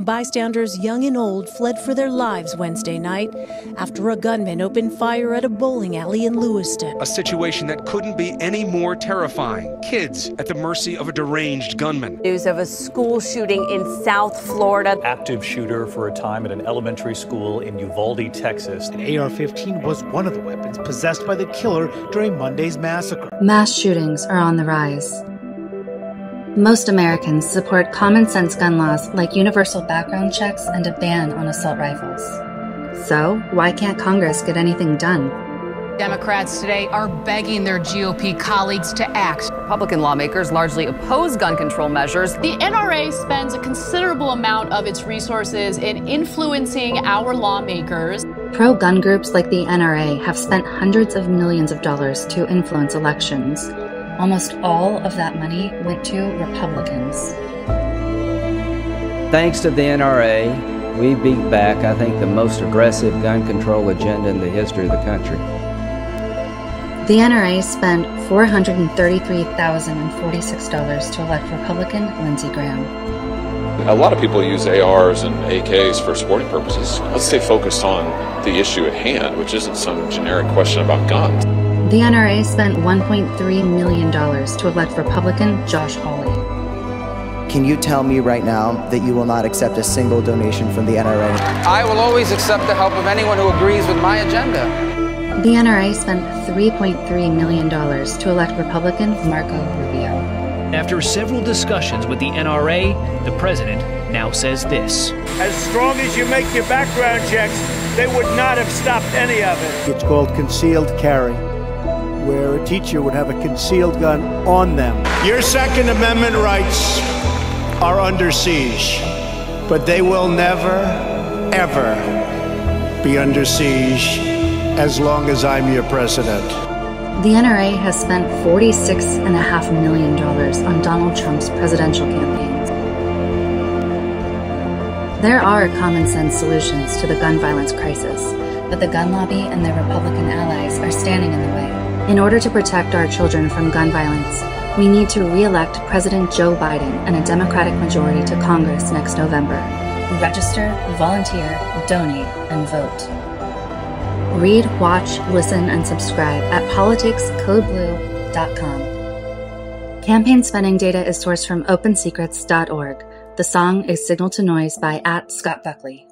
Bystanders, young and old, fled for their lives Wednesday night after a gunman opened fire at a bowling alley in Lewiston. A situation that couldn't be any more terrifying. Kids at the mercy of a deranged gunman. News of a school shooting in South Florida. Active shooter for a time at an elementary school in Uvalde, Texas. An AR-15 was one of the weapons possessed by the killer during Monday's massacre. Mass shootings are on the rise. Most Americans support common-sense gun laws like universal background checks and a ban on assault rifles. So, why can't Congress get anything done? Democrats today are begging their GOP colleagues to act. Republican lawmakers largely oppose gun control measures. The NRA spends a considerable amount of its resources in influencing our lawmakers. Pro-gun groups like the NRA have spent hundreds of millions of dollars to influence elections. Almost all of that money went to Republicans. Thanks to the NRA, we beat back, I think, the most aggressive gun control agenda in the history of the country. The NRA spent $433,046 to elect Republican Lindsey Graham. A lot of people use ARs and AKs for sporting purposes. Let's stay focused on the issue at hand, which isn't some generic question about guns. The NRA spent $1.3 million to elect Republican Josh Hawley. Can you tell me right now that you will not accept a single donation from the NRA? I will always accept the help of anyone who agrees with my agenda. The NRA spent $3.3 million to elect Republican Marco Rubio. After several discussions with the NRA, the president now says this. As strong as you make your background checks, they would not have stopped any of it. It's called concealed carry, where a teacher would have a concealed gun on them. Your Second Amendment rights are under siege, but they will never, ever be under siege as long as I'm your president. The NRA has spent $46.5 million on Donald Trump's presidential campaigns. There are common-sense solutions to the gun violence crisis, but the gun lobby and their Republican allies are standing in the way. In order to protect our children from gun violence, we need to re-elect President Joe Biden and a Democratic majority to Congress next November. Register, volunteer, donate, and vote. Read, watch, listen, and subscribe at politicscodeblue.com. Campaign spending data is sourced from opensecrets.org. The song is Signal to Noise by @ScottBuckley.